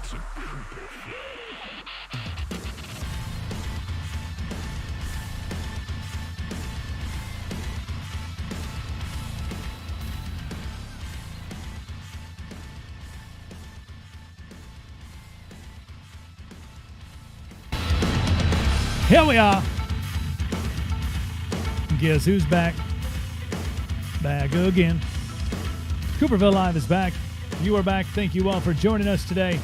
Here we are. Guess who's back? Back again. Cooperville Live is back. You are back. Thank you all for joining us today.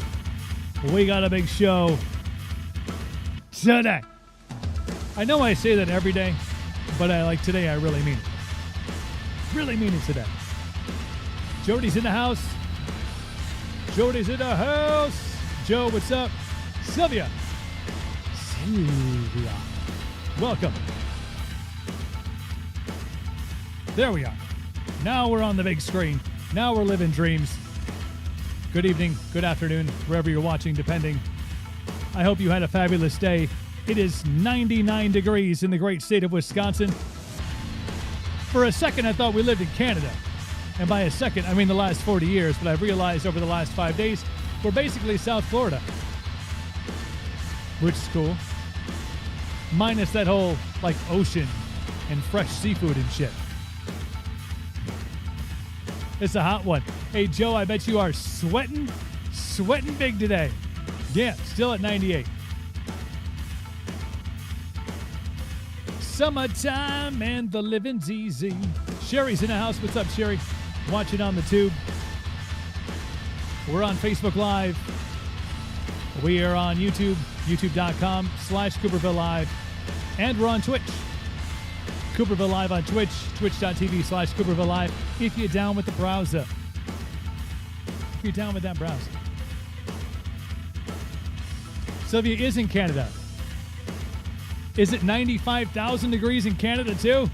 We got a big show today. I know I say that every day, but today I really mean it. Really mean it today. Jody's in the house. Jody's in the house. Joe, what's up? Sylvia. Welcome. There we are. Now we're on the big screen. Now we're living dreams. Good evening, good afternoon, wherever you're watching, depending. I hope you had a fabulous day. It is 99 degrees in the great state of Wisconsin. For a second, I thought we lived in Canada. And by a second, I mean the last 40 years, but I've realized over the last 5 days, we're basically South Florida. Which is cool. Minus that whole, ocean and fresh seafood and shit. It's a hot one. Hey, Joe, I bet you are sweating big today. Yeah, still at 98. Summertime and the living's easy. Sherry's in the house. What's up, Sherry? Watching on the tube. We're on Facebook Live. We are on YouTube, youtube.com/Cooperville Live. And we're on Twitch. Cooperville Live on Twitch, twitch.tv/Cooperville Live. If you're down with the browser. If you're down with that browser. Sylvia is in Canada. Is it 95,000 degrees in Canada too?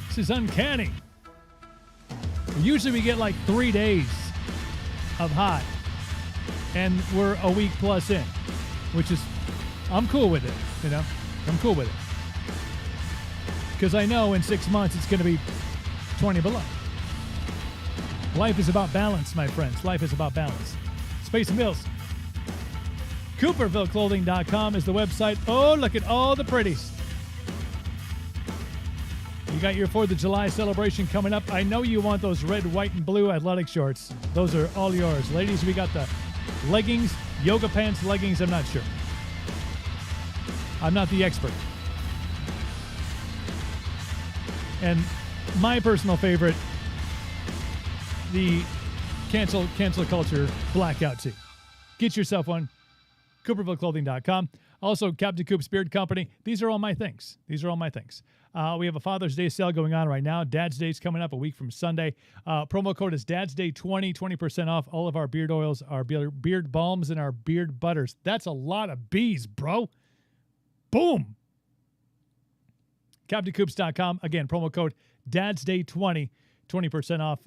This is uncanny. Usually we get 3 days of hot. And we're a week plus in. Which is, I'm cool with it, I'm cool with it. Because I know in 6 months it's going to be 20 below. Life is about balance, my friends. Life is about balance. Space and Mills. CoopervilleClothing.com is the website. Oh, look at all the pretties. You got your 4th of July celebration coming up. I know you want those red, white, and blue athletic shorts. Those are all yours. Ladies, we got the leggings, yoga pants, leggings. I'm not sure. I'm not the expert. And my personal favorite, the cancel culture blackout tee. Get yourself one. CoopervilleClothing.com. Also, Captain Coop's Beard Company. These are all my things. We have a Father's Day sale going on right now. Dad's Day is coming up a week from Sunday. Promo code is Dad's Day 20% off all of our beard oils, our beard balms, and our beard butters. That's a lot of bees, bro. Boom. CaptainCoops.com. Again, promo code Dad's Day 20% off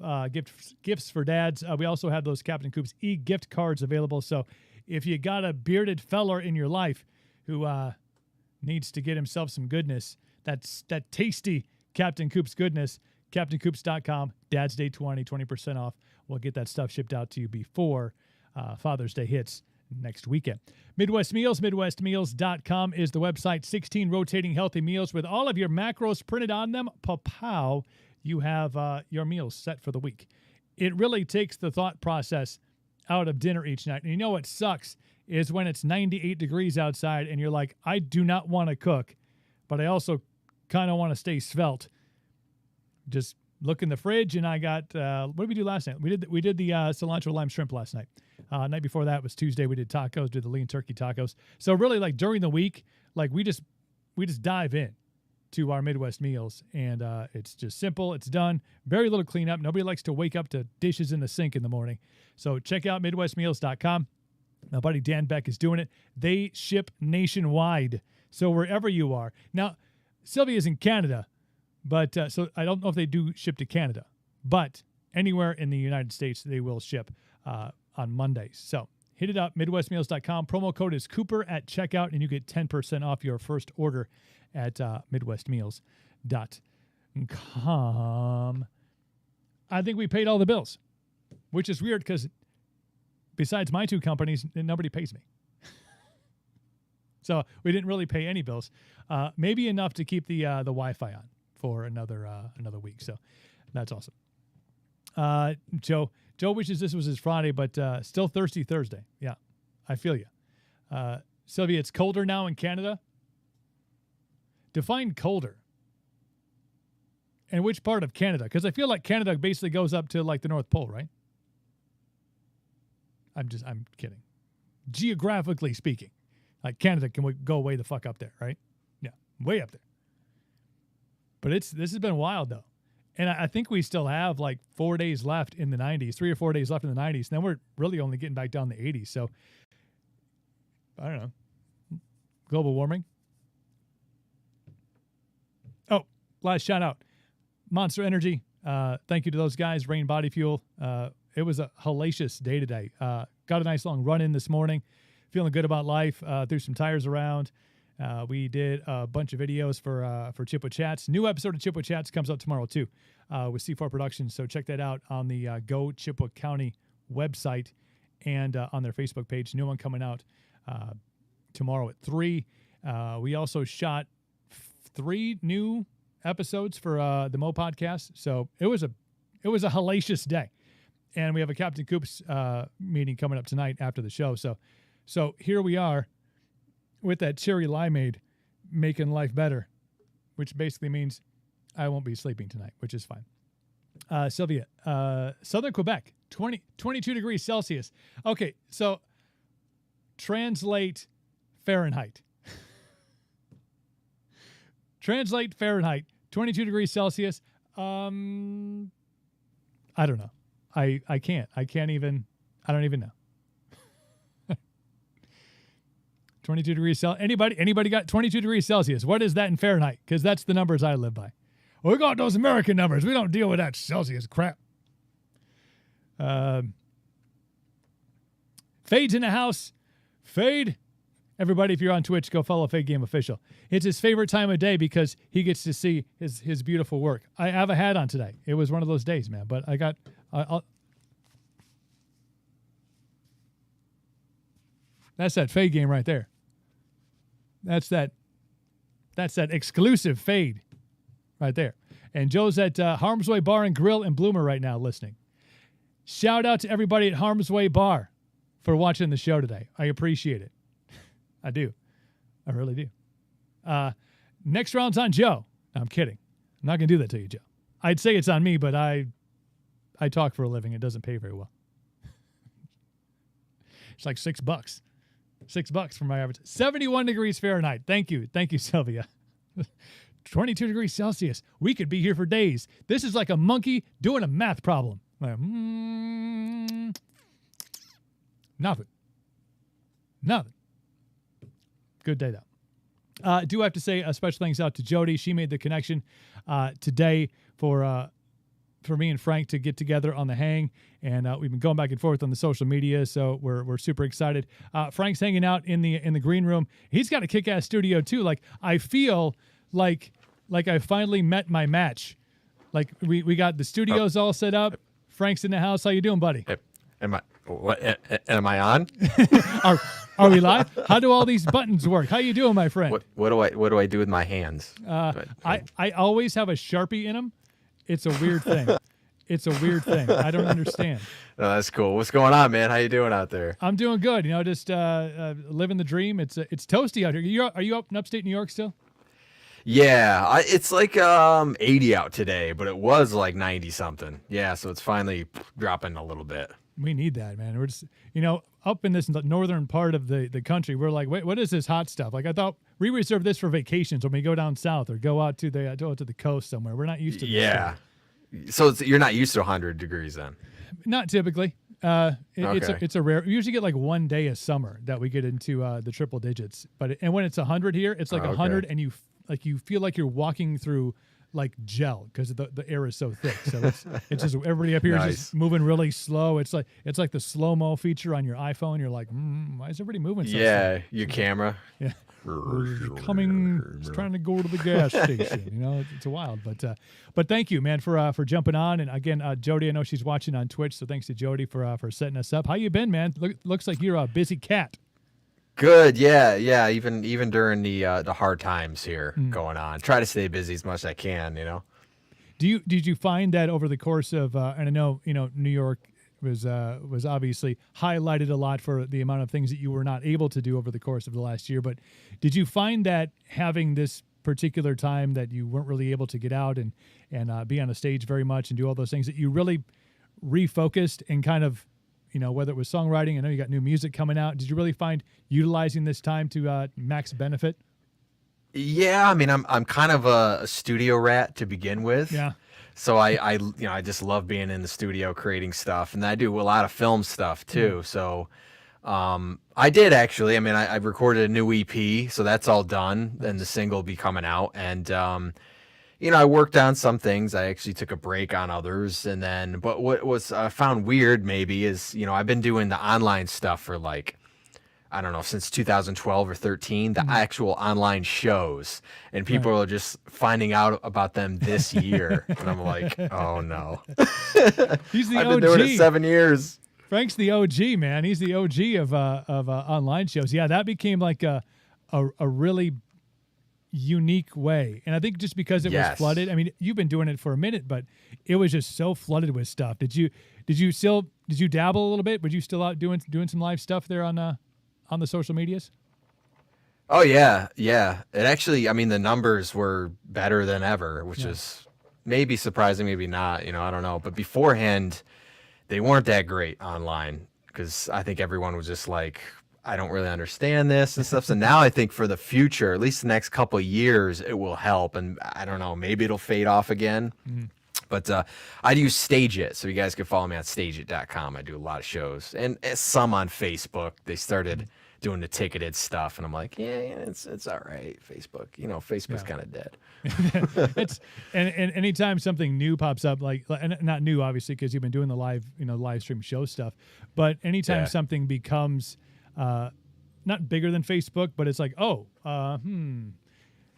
gifts for dads. We also have those Captain Coops e-gift cards available. So if you got a bearded feller in your life who needs to get himself some goodness, that's that tasty Captain Coops goodness, CaptainCoops.com, Dad's Day 20% off. We'll get that stuff shipped out to you before Father's Day hits next weekend. Midwest Meals, MidwestMeals.com is the website. 16 rotating healthy meals with all of your macros printed on them. Pow, you have your meals set for the week. It really takes the thought process out of dinner each night. And you know what sucks is when it's 98 degrees outside and you're like, I do not want to cook, but I also kind of want to stay svelte. Just look in the fridge, and I got, what did we do last night? We did the cilantro lime shrimp last night. Night before that was Tuesday. We did tacos, did the lean turkey tacos. So really, during the week, we just dive in to our Midwest meals, and it's just simple. It's done. Very little cleanup. Nobody likes to wake up to dishes in the sink in the morning. So check out MidwestMeals.com. My buddy Dan Beck is doing it. They ship nationwide, so wherever you are. Now, Sylvia's in Canada, but so I don't know if they do ship to Canada, but anywhere in the United States, they will ship on Mondays. So hit it up, MidwestMeals.com. Promo code is Cooper at checkout, and you get 10% off your first order at MidwestMeals.com. I think we paid all the bills, which is weird because besides my two companies, nobody pays me. So we didn't really pay any bills. Maybe enough to keep the Wi-Fi on for another week. So that's awesome. Joe wishes this was his Friday, but still thirsty Thursday. Yeah, I feel you. Sylvia, it's colder now in Canada. Define colder. And which part of Canada? Because I feel like Canada basically goes up to like the North Pole, right? I'm kidding. Geographically speaking, like Canada can go way the fuck up there, right? Yeah, way up there. But this has been wild though. And I think we still have like 4 days left in the 90s, 3 or 4 days left in the 90s. And then we're really only getting back down the 80s. So, I don't know. Global warming. Oh, last shout out. Monster Energy. Thank you to those guys. Rain Body Fuel. It was a hellacious day today. Got a nice long run in this morning. Feeling good about life. Threw some tires around. We did a bunch of videos for Chippewa Chats. New episode of Chippewa Chats comes out tomorrow too with C4 Productions. So check that out on the Go Chippewa County website and on their Facebook page. New one coming out tomorrow at 3. We also shot 3 new episodes for the Mo podcast. So it was a hellacious day. And we have a Captain Coops meeting coming up tonight after the show. So here we are with that cherry limeade making life better, which basically means I won't be sleeping tonight, which is fine. Sylvia, Southern Quebec, 22 degrees Celsius. Okay, so translate Fahrenheit. Translate Fahrenheit, 22 degrees Celsius. I don't know. I can't. I don't even know. 22 degrees Celsius. Anybody got 22 degrees Celsius? What is that in Fahrenheit? Because that's the numbers I live by. Well, we got those American numbers. We don't deal with that Celsius crap. Fade's in the house. Fade. Everybody, if you're on Twitch, go follow Fade Game Official. It's his favorite time of day because he gets to see his beautiful work. I have a hat on today. It was one of those days, man. But that's that Fade game right there. That's that exclusive Fade right there. And Joe's at Harm's Way Bar and Grill in Bloomer right now listening. Shout out to everybody at Harm's Way Bar for watching the show today. I appreciate it. I do. I really do. Next round's on Joe. No, I'm kidding. I'm not going to do that to you, Joe. I'd say it's on me, but I talk for a living. It doesn't pay very well. It's like $6. $6 for my average. 71 degrees Fahrenheit. Thank you. Thank you, Sylvia. 22 degrees Celsius. We could be here for days. This is like a monkey doing a math problem. Like, nothing. Good day, though. Do have to say a special thanks out to Jody. She made the connection today for me and Frank to get together on the hang, and we've been going back and forth on the social media, so we're super excited. Frank's hanging out in the green room. He's got a kick-ass studio too. Like I feel like I finally met my match. Like we got the studios all set up. Frank's in the house. How you doing, buddy? Am I on? Are we live? How do all these buttons work? How you doing, my friend? What do I do with my hands? I always have a Sharpie in them. It's a weird thing. I don't understand. No, that's cool. What's going on, man? How you doing out there? I'm doing good. You know, just living the dream. It's toasty out here. Are you up in upstate New York still? Yeah, it's like 80 out today, but it was like 90 something. Yeah, so it's finally dropping a little bit. We need that, man. We're just, up in this northern part of the country, we're like, wait, what is this hot stuff? Like I thought we reserved this for vacations when we go down south or go out to the coast somewhere. We're not used to this. Yeah. So you're not used to 100 degrees then? Not typically. It's a rare. We usually get like one day of summer that we get into the triple digits. And when it's 100 here, it's like 100, and you feel like you're walking through like gel because the air is so thick. So it's just everybody up here is Nice. just moving really slow. It's like the slow-mo feature on your iPhone. You're like, why is everybody moving so slow? Yeah, your camera. Yeah. Coming, trying to go to the gas station. You know, it's a wild. But thank you, man, for jumping on. And again, Jody, I know she's watching on Twitch, so thanks to Jody for setting us up. How you been, man? Looks like you're a busy cat. Good, yeah. Even during the hard times here going on, try to stay busy as much as I can. You know. Did you find that over the course of and I know New York was obviously highlighted a lot for the amount of things that you were not able to do over the course of the last year, but did you find that having this particular time that you weren't really able to get out and be on a stage very much and do all those things, that you really refocused and kind of, whether it was songwriting, I know you got new music coming out, did you really find utilizing this time to max benefit? Yeah, I mean, I'm kind of a studio rat to begin with. Yeah. So I just love being in the studio creating stuff, and I do a lot of film stuff too. So I did actually. I mean, I recorded a new EP, so that's all done, and the single will be coming out. And I worked on some things. I actually took a break on others, and then. But what was I found weird maybe is I've been doing the online stuff for like, I don't know, since 2012 or 13, the actual online shows, and people are just finding out about them this year. And I'm like, oh no. He's the I've OG. been doing it 7 years. Frank's the OG, man. He's the OG of online shows. Yeah, that became like a really unique way. And I think just because it was flooded, I mean, you've been doing it for a minute, but it was just so flooded with stuff. Did you dabble a little bit? Were you still out doing some live stuff there on the social medias? Oh yeah. It actually, I mean, the numbers were better than ever, which is maybe surprising, maybe not, I don't know. But beforehand, they weren't that great online because I think everyone was just like, I don't really understand this and stuff. So now I think for the future, at least the next couple of years, it will help. And I don't know, maybe it'll fade off again. But I do Stage It, so you guys can follow me on stageit.com. I do a lot of shows, and some on Facebook. They started doing the ticketed stuff, and I'm like, yeah, it's all right. Facebook, Facebook's kind of dead. It's and anytime something new pops up, like, and not new obviously because you've been doing the live stream show stuff, but anytime something becomes not bigger than Facebook, but it's like,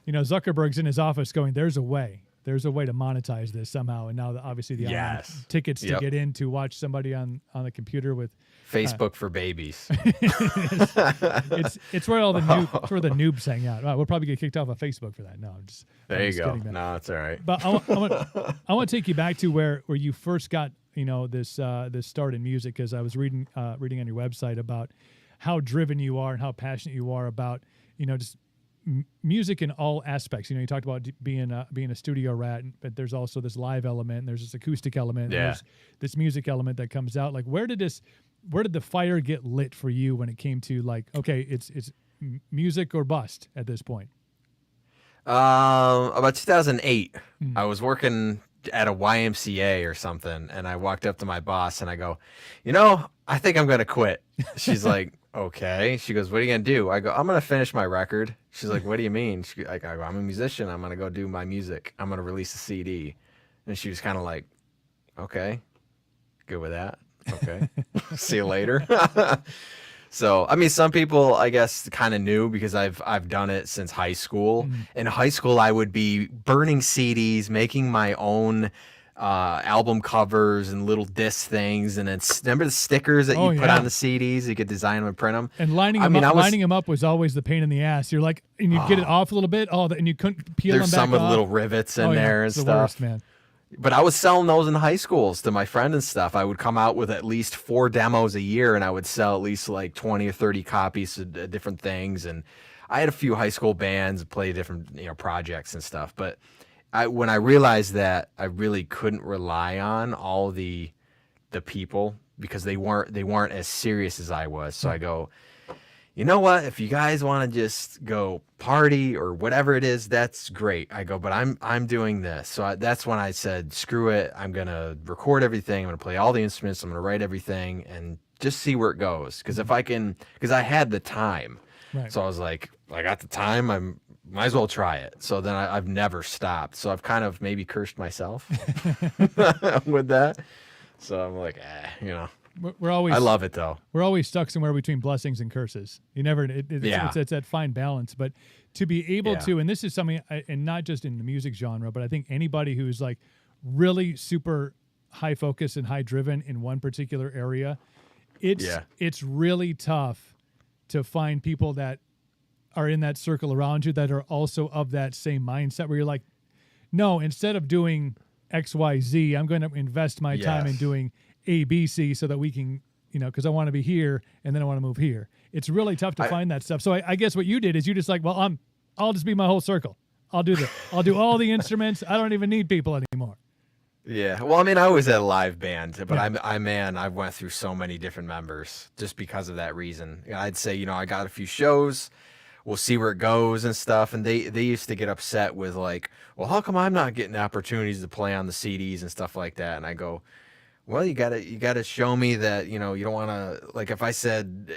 Zuckerberg's in his office going, there's a way to monetize this somehow. And now obviously the online tickets to get in to watch somebody on the computer with Facebook for babies. it's where all the noobs hang out. We'll probably get kicked off of Facebook for that. No, there you go. No, it's all right. But I want to take you back to where you first got this start in music, because I was reading on your website about how driven you are and how passionate you are about just music in all aspects. You talked about being a studio rat, but there's also this live element, and there's this acoustic element, and there's this music element that comes out. Like, where did the fire get lit for you when it came to, like, okay, it's music or bust at this point? About 2008, I was working at a YMCA or something, and I walked up to my boss and I go, I think I'm gonna quit. She's like, okay. She goes, what are you gonna do? I go, I'm gonna finish my record. She's like, what do you mean? I go, I'm a musician. I'm gonna go do my music. I'm gonna release a CD. And she was kind of like, okay, good with that. Okay, see you later. So, I mean, some people, I guess, kind of knew because I've done it since high school. In high school, I would be burning CDs, making my own album covers and little disc things, and then remember the stickers that you put on the CDs? You could design them and print them. And lining them up was always the pain in the ass. You're like, and you get it off a little bit, and you couldn't peel them back off. There's some with little rivets in there and it's the stuff. Worst, man. But I was selling those in high schools to my friend and stuff. I would come out with at least 4 demos a year, and I would sell at least like 20 or 30 copies of different things. And I had a few high school bands, play different projects and stuff. But when I realized that I really couldn't rely on all the people because they weren't as serious as I was. So I go, you know what? If you guys want to just go party or whatever it is, that's great. I go, but I'm doing this. So that's when I said, screw it. I'm going to record everything. I'm going to play all the instruments. I'm going to write everything and just see where it goes. Because I had the time. Right. So I was like, I got the time. I'm might as well try it. So then I've never stopped. So I've kind of maybe cursed myself with that. So I'm like, We're always. I love it though. We're always stuck somewhere between blessings and curses. You never. It's that fine balance. But to be able to, and this is something, and not just in the music genre, but I think anybody who's like really super high focus and high driven in one particular area, it's really tough to find people that are in that circle around you that are also of that same mindset where you're like, no, instead of doing X, Y, Z, I'm going to invest my time in doing A, B, C so that we can, because I want to be here and then I want to move here. It's really tough to find that stuff. So I guess what you did is you just like, well, I'll just be my whole circle. I'll do all the instruments. I don't even need people anymore. Yeah. Well, I mean, I was at a live band, but I went through so many different members just because of that reason. I'd say, I got a few shows. We'll see where it goes and stuff. And they used to get upset with like, well, how come I'm not getting opportunities to play on the CDs and stuff like that? And I go, well, you gotta show me that, you don't want to, like if I said,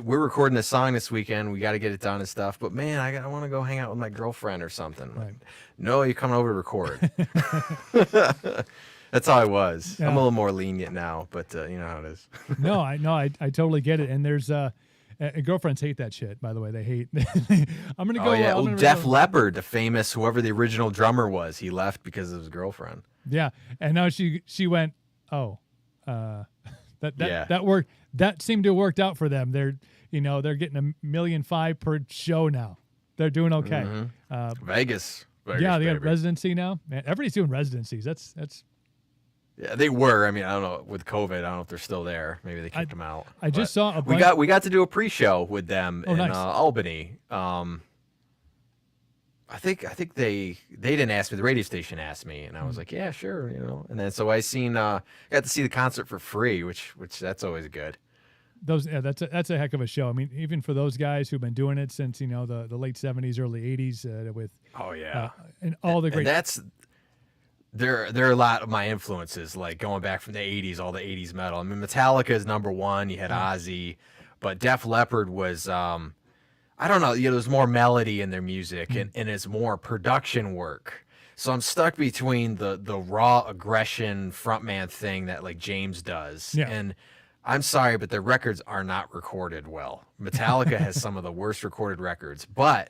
we're recording a song this weekend, we got to get it done and stuff, but man, I want to go hang out with my girlfriend or something. Right. No, you're coming over to record. That's how I was. Yeah. I'm a little more lenient now, but you know how it is. No, I totally get it. And there's, girlfriends hate that shit, by the way. They hate. I'm going to go. Oh, yeah. Well, Def Leppard, the famous, whoever the original drummer was, he left because of his girlfriend. Yeah. And now she went, that worked. That seemed to have worked out for them. They're getting $1.5 million per show now. They're doing okay. Mm-hmm. Vegas, they got residency now. Man, everybody's doing residencies. That's. Yeah, they were. I mean, I don't know with COVID. I don't know if they're still there. Maybe they kicked them out. I just saw a bunch. We got to do a pre-show with them in nice. Albany. I think they didn't ask me. The radio station asked me, and I was like, yeah, sure, And then so I got to see the concert for free, which that's always good. That's a heck of a show. I mean, even for those guys who've been doing it since the late '70s, early '80s, with and all the great. And there are a lot of my influences, like going back from the '80s, all the '80s metal. I mean, Metallica is number one. You had Ozzy, but Def Leppard was. I don't know, there's more melody in their music and it's more production work. So I'm stuck between the raw aggression frontman thing that like James does. Yeah. And I'm sorry, but their records are not recorded well. Metallica has some of the worst recorded records, but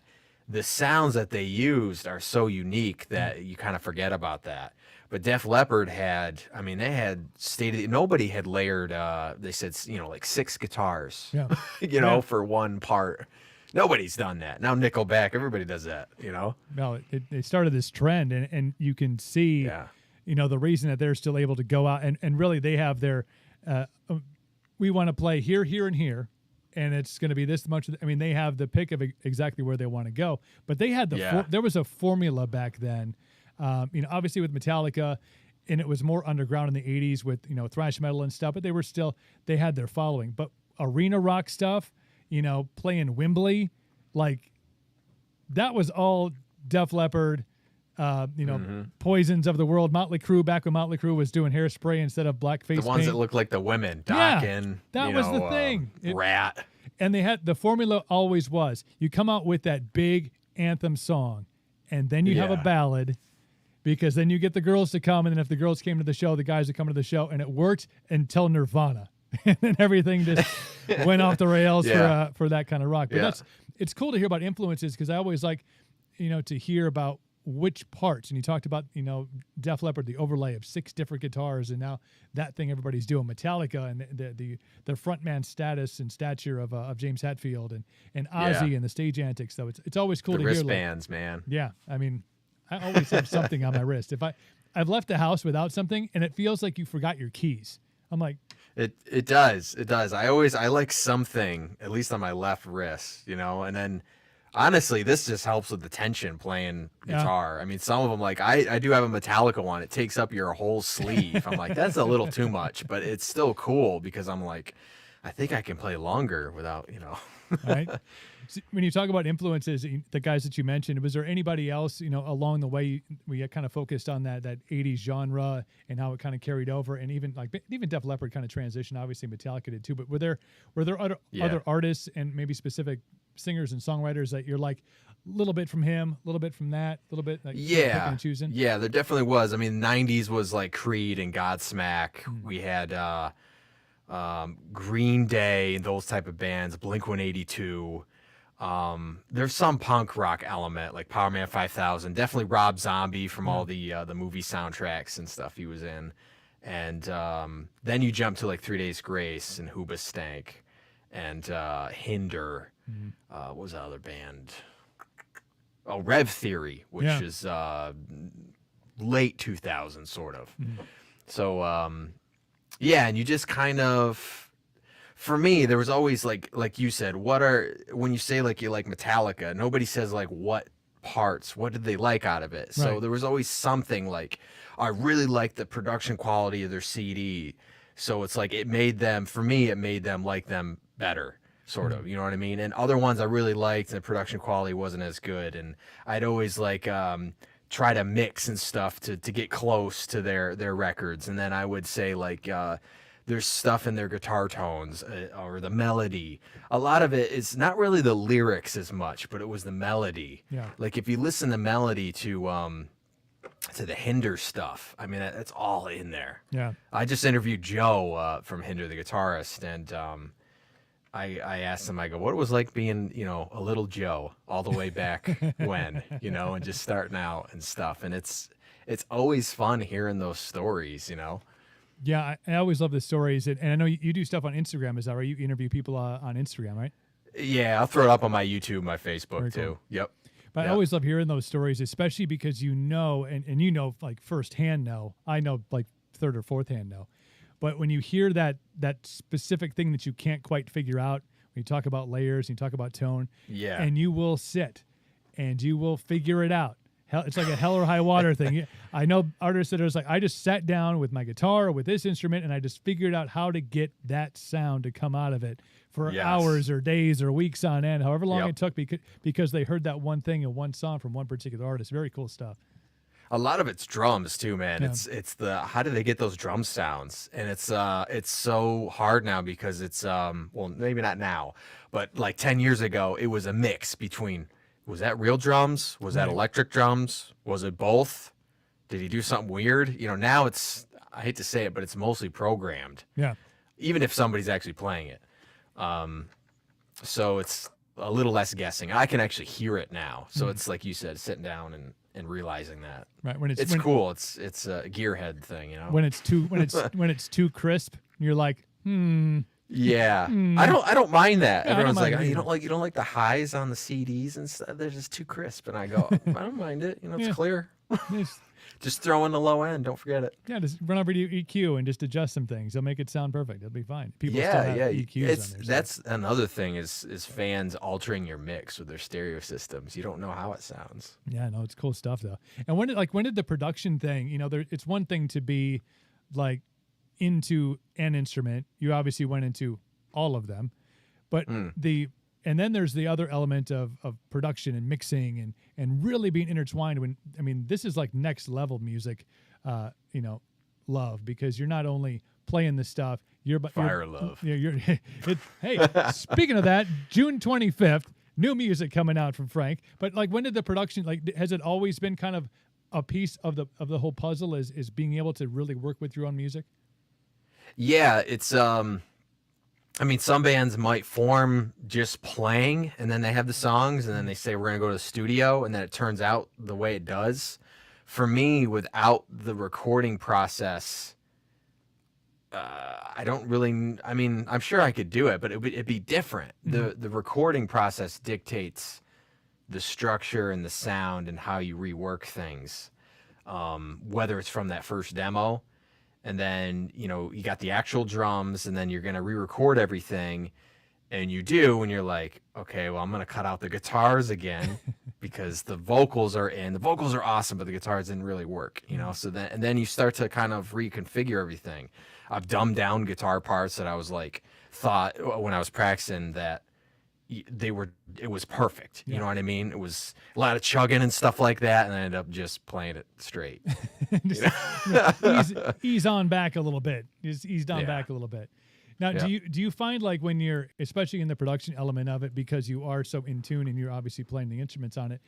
the sounds that they used are so unique that you kind of forget about that. But Def Leppard they had nobody had layered, they said, like 6 guitars, for one part. Nobody's done that. Now Nickelback, everybody does that, No, they started this trend, and you can see, the reason that they're still able to go out, and really they have their, we want to play here, here, and here, and it's going to be this much. I mean, they have the pick of exactly where they want to go, but they had there was a formula back then, obviously with Metallica, and it was more underground in the 80s with, thrash metal and stuff, but they had their following. But arena rock stuff, playing Wembley, like that was all Def Leppard, Poisons of the world, Motley Crue, back when Motley Crue was doing Hairspray instead of blackface. The ones that look like the women, Dokken. That was the thing. Rat. And the formula always was, you come out with that big anthem song, and then you have a ballad, because then you get the girls to come, and then if the girls came to the show, the guys would come to the show, and it worked until Nirvana. And then everything just went off the rails for that kind of rock. But it's cool to hear about influences, because I always like, to hear about which parts. And you talked about, Def Leppard, the overlay of 6 different guitars, and now that thing everybody's doing. Metallica and the frontman status and stature of James Hetfield and Ozzy and the stage antics. So it's always cool to hear. The wristbands, man. Yeah, I mean, I always have something on my wrist. If I've left the house without something, and it feels like you forgot your keys, I'm like. It does. I like something, at least on my left wrist, and then honestly, this just helps with the tension playing guitar. I mean, some of them, like I do have a Metallica one. It takes up your whole sleeve. I'm like, that's a little too much, but it's still cool because I'm like, I think I can play longer without, Right. So when you talk about influences, the guys that you mentioned, was there anybody else, along the way we kind of focused on that 80s genre and how it kind of carried over, and even Def Leppard kind of transitioned, obviously Metallica did too, but were there other artists and maybe specific singers and songwriters that you're like a little bit from him, a little bit from that, a little bit like picking Yeah. and choosing? Yeah, there definitely was. I mean, 90s was like Creed and Godsmack. We had Green Day and those type of bands, Blink 182. There's some punk rock element like Power Man 5000. Definitely Rob Zombie from all the movie soundtracks and stuff he was in. And then you jump to like 3 Days Grace and Hoobastank and Hinder. What was that other band? Oh, Rev Theory, which is late 2000s sort of. So yeah, and you just kind of, for me, there was always like you said, when you say like you like Metallica, nobody says like what parts, what did they like out of it? So there was always something like, I really like the production quality of their CD. So it's like, it made them like them better, sort of, you know what I mean? And other ones I really liked, and the production quality wasn't as good. And I'd always like try to mix and stuff to get close to their records. And then I would say like, there's stuff in their guitar tones or the melody. A lot of it is not really the lyrics as much, but it was the melody. Yeah. Like if you listen to melody to the Hinder stuff, I mean, that's all in there. Yeah. I just interviewed Joe from Hinder, the guitarist, and I asked him, I go, what it was like being, a little Joe all the way back when, and just starting out and stuff. And it's always fun hearing those stories, Yeah, I always love the stories, and I know you do stuff on Instagram. Is that right? You interview people on Instagram, right? Yeah, I'll throw it up on my YouTube, my Facebook Very too. cool. Yep. But I always love hearing those stories, especially because and like firsthand I know like third or fourth hand know. But when you hear that specific thing that you can't quite figure out, when you talk about layers, and you talk about tone, and you will sit and you will figure it out. It's like a hell or high water thing. I know artists that are like, I just sat down with my guitar or with this instrument and I just figured out how to get that sound to come out of it for hours or days or weeks on end, however long it took, because they heard that one thing in one song from one particular artist. Very cool stuff. A lot of it's drums too, man. Yeah. It's the, how do they get those drum sounds? And it's so hard now because it's well, maybe not now, but like 10 years ago, it was a mix between, was that real drums? Was that electric drums? Was it both? Did he do something weird? Now it's, I hate to say it, but it's mostly programmed. Yeah. Even if somebody's actually playing it. So it's a little less guessing. I can actually hear it now. So it's like you said, sitting down and realizing that. Right. When it's cool. It's a gearhead thing, When it's too crisp, you're like, Yeah, I don't mind that. Yeah, everyone's like, oh, you don't like the highs on the CDs and stuff. They're just too crisp. And I go, I don't mind it. It's clear. Just throw in the low end. Don't forget it. Yeah, just run over to your EQ and just adjust some things. They'll make it sound perfect. It'll be fine. People still have EQs on there. That's another thing is fans altering your mix with their stereo systems. You don't know how it sounds. Yeah, no, it's cool stuff though. And when did the production thing? It's one thing to be like into an instrument. You obviously went into all of them, but and then there's the other element of production and mixing and really being intertwined. This is like next level music, love, because you're not only playing this stuff, you're love. Hey, speaking of that, June 25th, new music coming out from Frank. But like, when did the production, like, has it always been kind of a piece of the whole puzzle is being able to really work with your own music? Yeah, it's some bands might form just playing, and then they have the songs, and then they say, we're going to go to the studio, and then it turns out the way it does. For me, without the recording process, I'm sure I could do it, but it'd be different. The recording process dictates the structure and the sound and how you rework things, whether it's from that first demo, and then, you got the actual drums, and then you're going to re-record everything. And you do, and you're like, okay, well, I'm going to cut out the guitars again because the vocals are in. The vocals are awesome, but the guitars didn't really work, So then you start to kind of reconfigure everything. I've dumbed down guitar parts that I was like, thought when I was practicing that it was perfect. You know what I mean? It was a lot of chugging and stuff like that, and I ended up just playing it straight. Ease on back a little bit. Just eased on back a little bit. Now, Yeah. do you find like when you're, especially in the production element of it, because you are so in tune and you're obviously playing the instruments on it,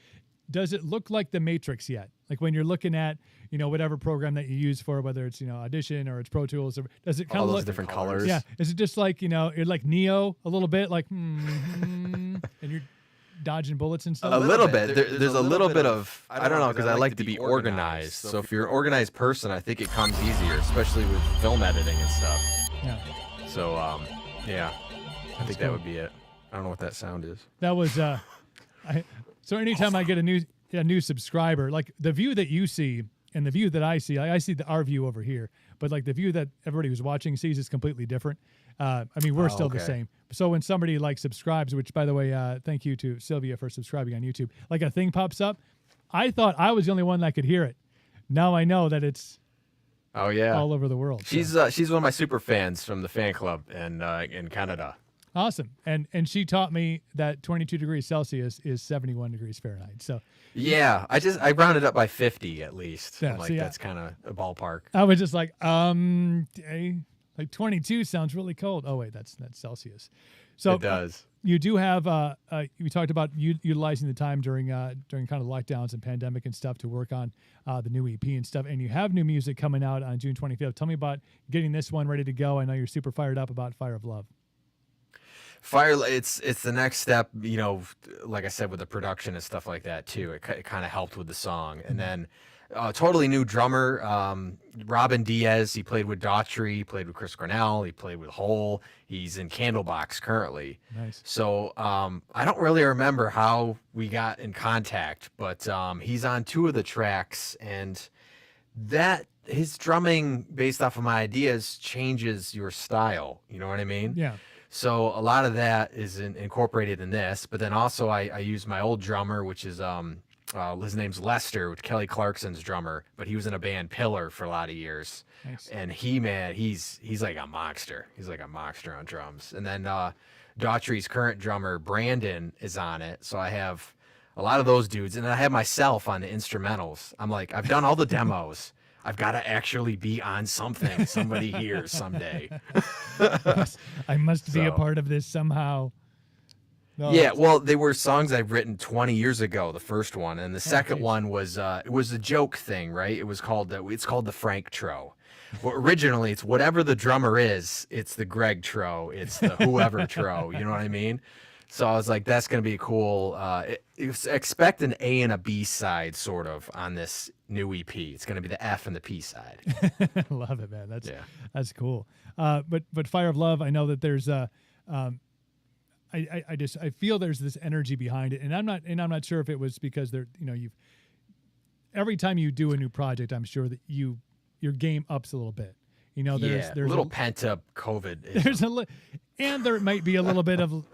does it look like the Matrix yet? Like when you're looking at, whatever program that you use for, whether it's, Audition or it's Pro Tools, or does it kind All of those look different colors. Yeah. Is it just like, you're like Neo a little bit, like, and you're dodging bullets and stuff? A little bit. There's a little bit of, I don't know, because I like to be organized. So if you're an organized person, I think it comes easier, especially with film editing and stuff. Yeah. So, yeah, I think that would be it. I don't know what that sound is. That was, so anytime I get a new subscriber, like the view that you see and the view that I see, I see our view over here, but like the view that everybody who's watching sees is completely different. I mean, we're still the same. So when somebody like subscribes, which by the way, thank you to Sylvia for subscribing on YouTube, like a thing pops up, I thought I was the only one that could hear it. Now I know that it's all over the world. She's one of my super fans from the fan club in Canada. Awesome. And she taught me that 22 degrees Celsius is 71 degrees Fahrenheit. So yeah, I rounded up by 50 at least. Yeah, that's kind of a ballpark. I was just like, like 22 sounds really cold. Oh wait, that's Celsius. So it does. You do have we talked about utilizing the time during kind of lockdowns and pandemic and stuff to work on the new EP and stuff. And you have new music coming out on June 25th. Tell me about getting this one ready to go. I know you're super fired up about Fire of Love. It's the next step, like I said, with the production and stuff like that too. It kind of helped with the song. And then totally new drummer, Robin Diaz. He played with Daughtry, he played with Chris Cornell, he played with Hole. He's in Candlebox currently. Nice. So I don't really remember how we got in contact, but he's on 2 of the tracks, and that his drumming based off of my ideas changes your style. You know what I mean? Yeah. So a lot of that is incorporated in this, but then also I use my old drummer, which is his name's Lester, which Kelly Clarkson's drummer, but he was in a band Pillar for a lot of years. Nice. And he's like a monster. He's like a monster on drums. And then Daughtry's current drummer Brandon is on it, so I have a lot of those dudes, and then I have myself on the instrumentals. I'm like, I've done all the demos. I've got to actually be on something somebody hears someday. I must be a part of this somehow. No, yeah, well, they were songs I've written 20 years ago, the first one, and the second one was it was a joke thing, right? It was called it's called the Frank Tro. Well, originally, it's whatever the drummer is, it's the Greg Tro, it's the whoever Tro. You know what I mean? So I was like, that's gonna be cool. Expect an A and a B side sort of on this new EP. It's gonna be the F and the P side. Love it, man. That's cool. But Fire of Love, I know that there's I feel there's this energy behind it, and I'm not sure if it was because you've every time you do a new project, I'm sure that your game ups a little bit. There's a little pent up COVID. There's and there might be a little bit of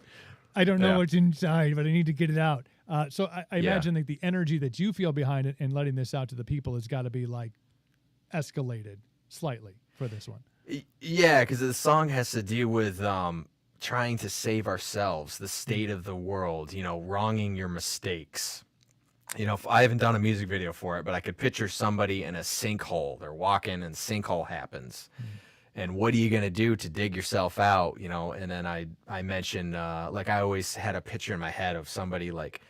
I don't know what's inside, but I need to get it out. So I imagine like the energy that you feel behind it and letting this out to the people has got to be like escalated slightly for this one. Yeah, because the song has to deal with trying to save ourselves, the state of the world, wronging your mistakes. I haven't done a music video for it, but I could picture somebody in a sinkhole. They're walking and sinkhole happens. And what are you going to do to dig yourself out? And then I mentioned, like I always had a picture in my head of somebody like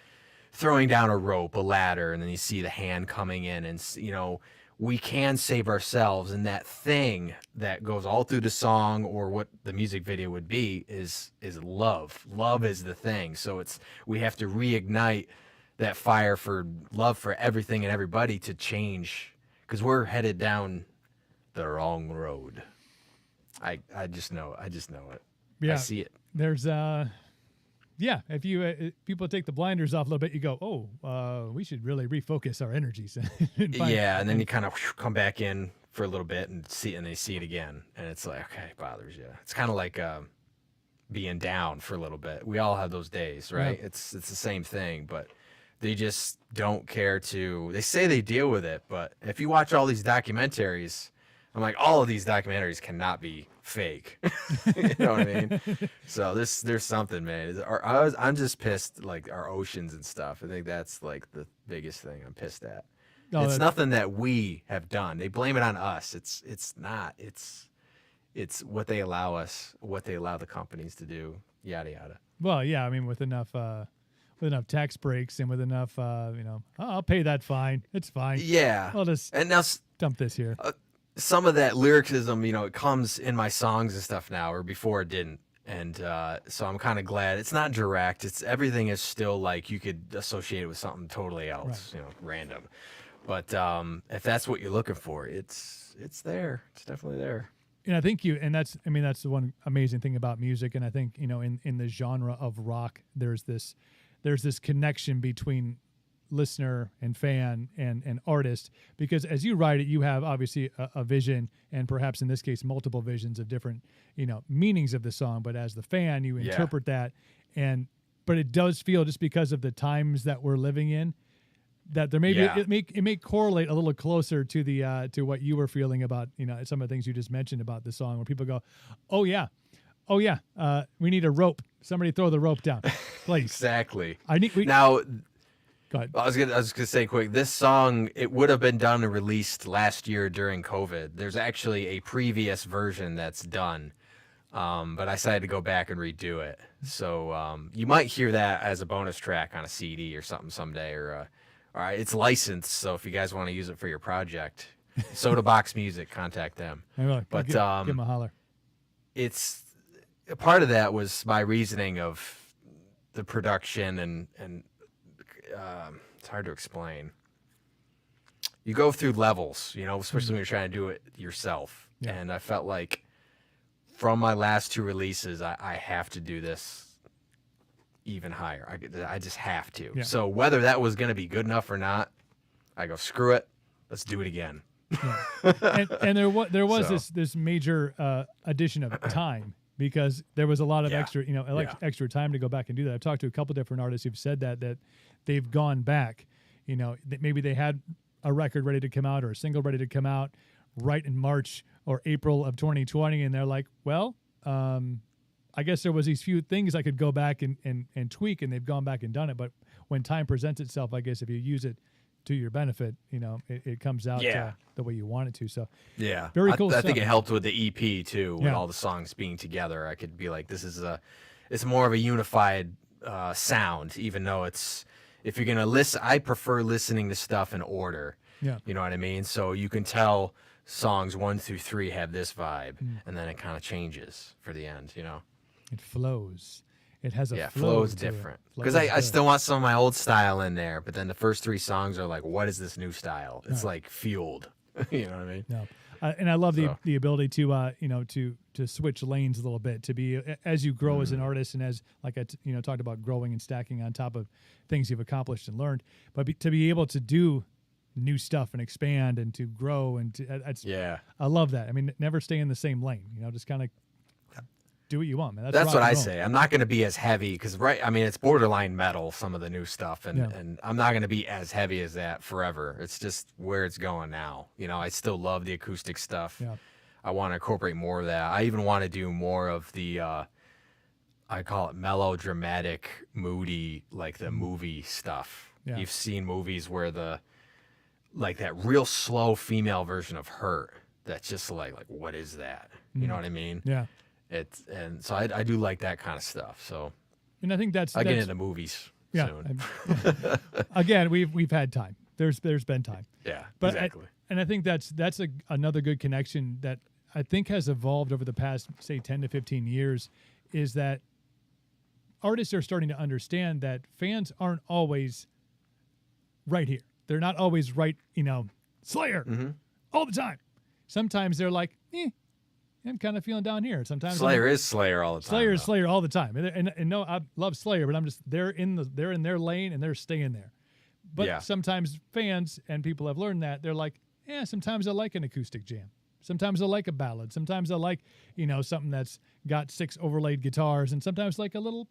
throwing down a rope, a ladder, and then you see the hand coming in and, we can save ourselves. And that thing that goes all through the song or what the music video would be is love. Love is the thing. So we have to reignite that fire for love for everything and everybody to change, because we're headed down the wrong road. I just know it. Yeah. I see it. There's if you people take the blinders off a little bit, you go, we should really refocus our energies. And then you kind of come back in for a little bit and they see it again, and it's like, okay, it bothers you. It's kind of like being down for a little bit. We all have those days, right? Yeah. It's the same thing, but they just don't care to. They say they deal with it, but if you watch all these documentaries, I'm like, all of these documentaries cannot be fake. You know what I mean? So there's something, man. I'm just pissed, like our oceans and stuff. I think that's like the biggest thing I'm pissed at. It's nothing that we have done. They blame it on us. It's not. It's what they allow us, what they allow the companies to do, yada yada. Well, yeah, I mean, with enough tax breaks and with enough, I'll pay that fine. It's fine. Yeah, I'll just and now dump this here. some of that lyricism, it comes in my songs and stuff now, or before it didn't. And so I'm kind of glad it's not direct. It's everything is still like you could associate it with something totally else, random. But if that's what you're looking for, it's there. It's definitely there. And I think that's the one amazing thing about music. And I think, in the genre of rock, there's this connection between listener and fan and artist, because as you write it, you have obviously a vision, and perhaps in this case, multiple visions of different, meanings of the song. But as the fan, you interpret that. But it does feel, just because of the times that we're living in, that there may be, it may correlate a little closer to the to what you were feeling about some of the things you just mentioned about the song, where people go, oh yeah, we need a rope, somebody throw the rope down, please. Exactly. Now go ahead. I was gonna say quick, this song, it would have been done and released last year during COVID. There's actually a previous version that's done, but I decided to go back and redo it. So you might hear that as a bonus track on a CD or something someday, or all right, it's licensed, so if you guys want to use it for your project, Soda Box Music, contact them. But give them a holler. It's a part of that was my reasoning of the production, and it's hard to explain. You go through levels, especially when you're trying to do it yourself. Yeah. And I felt like from my last two releases, I have to do this even higher. I just have to. Yeah. So whether that was going to be good enough or not, I go, screw it, let's do it again. Yeah. and there was this major addition of time, because there was a lot of extra time to go back and do that. I've talked to a couple different artists who've said that they've gone back, that maybe they had a record ready to come out or a single ready to come out right in March or April of 2020, and they're like, well, I guess there was these few things I could go back and tweak, and they've gone back and done it. But when time presents itself, I guess if you use it to your benefit, it comes out the way you want it to. So yeah, very cool. I think it helped with the EP too, with all the songs being together. I could be like, it's more of a unified sound, even though if you're gonna listen, I prefer listening to stuff in order. Yeah, you know what I mean. So you can tell songs 1 through 3 have this vibe, and then it kind of changes for the end. It flows. It has a flow's different, because I still want some of my old style in there, but then the first 3 songs are like, what is this new style? It's like fueled. You know what I mean? No. And I love the ability to switch lanes a little bit, to be, as you grow as an artist, and as like I talked about growing and stacking on top of things you've accomplished and learned, but to be able to do new stuff and expand and to grow and I love that. I mean, never stay in the same lane. Just kind of do what you want, man. That's what I say. I'm not going to be as heavy, because it's borderline metal, some of the new stuff, and I'm not going to be as heavy as that forever. It's just where it's going now. I still love the acoustic stuff. Yeah. I want to incorporate more of that. I even want to do more of the I call it melodramatic, moody, like the movie stuff. Yeah. You've seen movies where that real slow female version of Hurt, that's just like what is that? You know what I mean? Yeah. So I do like that kind of stuff. So, and I think I get into movies soon. Again, we've had time. There's been time. Yeah, but exactly. And I think that's another good connection that I think has evolved over the past, say, 10 to 15 years, is that artists are starting to understand that fans aren't always right here. They're not always right, Slayer all the time. Sometimes they're like, I'm kind of feeling down here. Sometimes Slayer is Slayer all the time. Slayer is Slayer all the time. And no, I love Slayer, but they're in their lane and they're staying there. But sometimes fans and people have learned that they're like, sometimes I like an acoustic jam. Sometimes I like a ballad. Sometimes I like, something that's got 6 overlaid guitars, and sometimes like a little,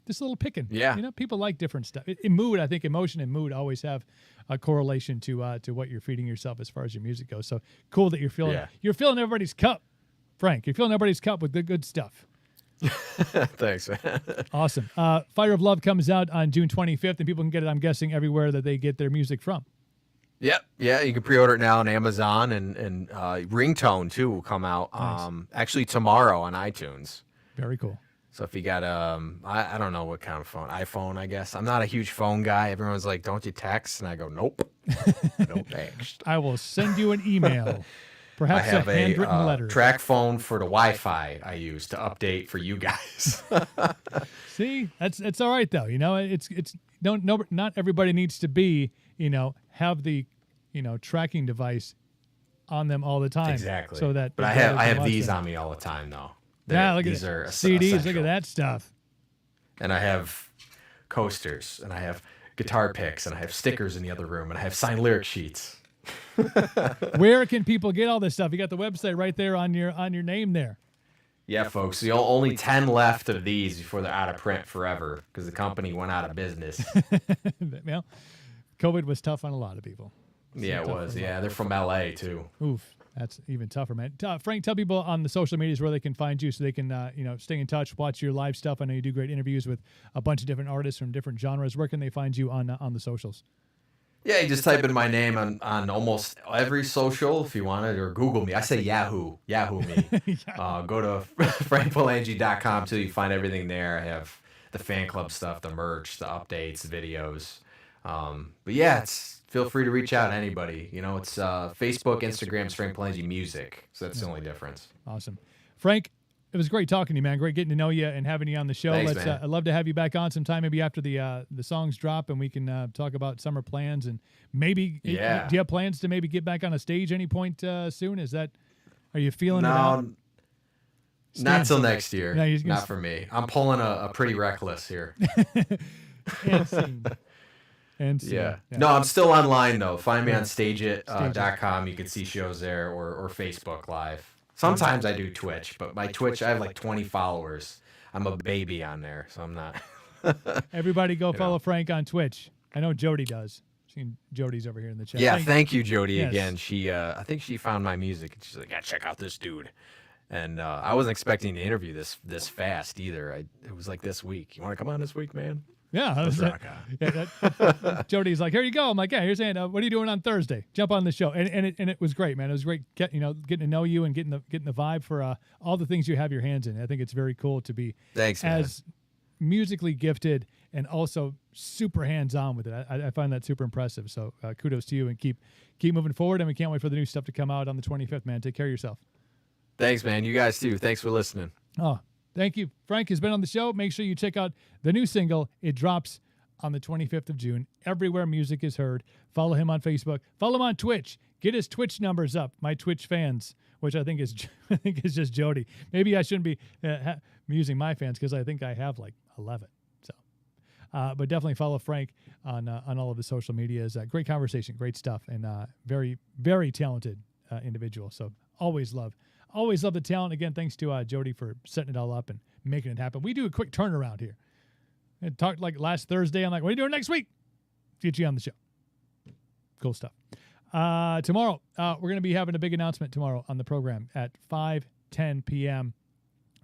just a little picking. Yeah. People like different stuff. In mood, I think emotion and mood always have a correlation to what you're feeding yourself as far as your music goes. So cool that you're filling everybody's cup, Frank. You're filling everybody's cup with the good stuff. Thanks, man. Awesome. Fire of Love comes out on June 25th, and people can get it, I'm guessing, everywhere that they get their music from. Yep. Yeah, you can pre-order it now on Amazon, and Ringtone too will come out Nice. actually tomorrow on iTunes. Very cool. So if you got I don't know what kind of phone, iPhone, I guess. I'm not a huge phone guy. Everyone's like, "Don't you text?" And I go, "Nope, I don't text." I will send you an email, I perhaps a have handwritten letter. track phone for the Wi-Fi I use to update for you guys. See, it's all right though. You know, it's not everybody needs to be, have the, tracking device on them all the time. Exactly. So that, but I have these on me all the time though. Yeah, look at these are CDs. essential. Look at that stuff. And I have coasters, and I have guitar picks, and I have stickers in the other room, and I have signed lyric sheets. Where can people get all this stuff? You got the website right there on your name there. Yeah, folks. The only 10 left of these before they're out of print forever because the company went out of business. Well, COVID was tough on a lot of people. Yeah, it was. Yeah, they're from LA too. Oof, that's even tougher, man. Frank, tell people on the social medias where they can find you so they can, stay in touch, watch your live stuff. I know you do great interviews with a bunch of different artists from different genres. Where can they find you on the socials? Yeah, you just type in my name on almost every social if you want it, or Google me. I say Yahoo me. Go to frankpalangi.com too. You find everything there. I have the fan club stuff, the merch, the updates, the videos. But yeah, feel free to reach out to anybody. It's Facebook, Instagram's Frank Palangi Music. So that's the only difference. Awesome. Frank, it was great talking to you, man. Great getting to know you and having you on the show. Thanks, man. I'd love to have you back on sometime, maybe after the songs drop, and we can talk about summer plans and maybe. Yeah. Do you have plans to maybe get back on a stage any point soon? Are you feeling it out? Not till next year. No, not for me. I'm pulling a pretty reckless here. And scene. And scene. Yeah. No, I'm still online though. Find me on stageit.com. You can see shows there or Facebook Live. Sometimes I do Twitch, but my Twitch, I have like 20 followers. I'm a baby on there, so I'm not. Everybody go follow Frank on Twitch. I know Jody does. Seeing Jody's over here in the chat. Yeah, thank you, Jody, Yes. again. She, I think she found my music, and she's like, "Yeah, check out this dude." And I wasn't expecting to interview this fast either. It was like this week. You want to come on this week, man? Yeah, Let's rock on. Jody's like, "Here you go." I'm like, "Yeah, here's Ann. What are you doing on Thursday? Jump on the show." And it was great, man. It was great, getting to know you and getting the vibe for all the things you have your hands in. I think it's very cool to be Thanks, man. as musically gifted and also super hands on with it. I find that super impressive. So kudos to you, and keep moving forward. And we can't wait for the new stuff to come out on the 25th, man. Take care of yourself. Thanks, man. You guys too. Thanks for listening. Oh, thank you. Frank has been on the show. Make sure you check out the new single. It drops on the 25th of June. Everywhere music is heard. Follow him on Facebook. Follow him on Twitch. Get his Twitch numbers up. My Twitch fans, which I think is just Jody. Maybe I shouldn't be using my fans because I think I have like 11. So, but definitely follow Frank on all of the social medias. Great conversation, great stuff, and very, very talented individual. So always love the talent. Again, thanks to Jody for setting it all up and making it happen. We do a quick turnaround here. I talked like last Thursday. I'm like, what are you doing next week? Get you on the show. Cool stuff. Tomorrow, we're going to be having a big announcement tomorrow on the program at 5:10 p.m.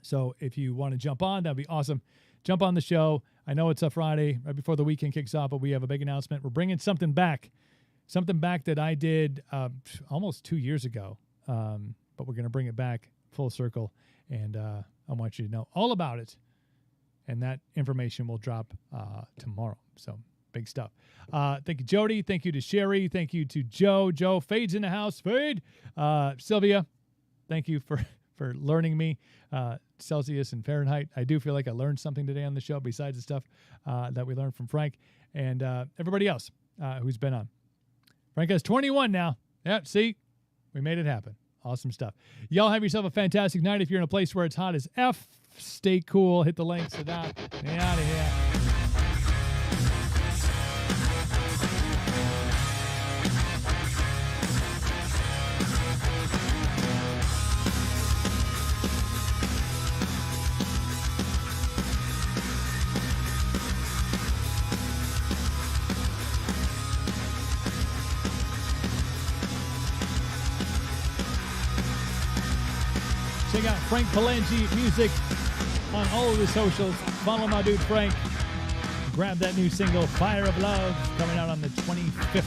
So if you want to jump on, that'd be awesome. Jump on the show. I know it's a Friday right before the weekend kicks off, but we have a big announcement. We're bringing something back that I did almost 2 years ago. But we're going to bring it back full circle, and I want you to know all about it. And that information will drop tomorrow. So big stuff. Thank you, Jody. Thank you to Sherry. Thank you to Joe. Joe, Fade's in the house. Fade. Sylvia, thank you for learning me Celsius and Fahrenheit. I do feel like I learned something today on the show besides the stuff that we learned from Frank and everybody else who's been on. Frank has 21 now. Yeah, see? We made it happen. Awesome stuff. Y'all have yourself a fantastic night. If you're in a place where it's hot as F, stay cool. Hit the links to that. Get out of here. Check out Frank Palangi Music on all of the socials. Follow my dude Frank. Grab that new single, Fire of Love, coming out on the 25th.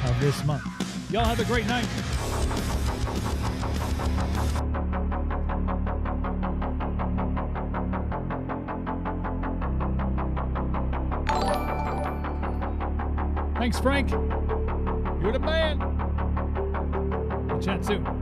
of this month. Y'all have a great night. Thanks, Frank. You're the man. We'll chat soon.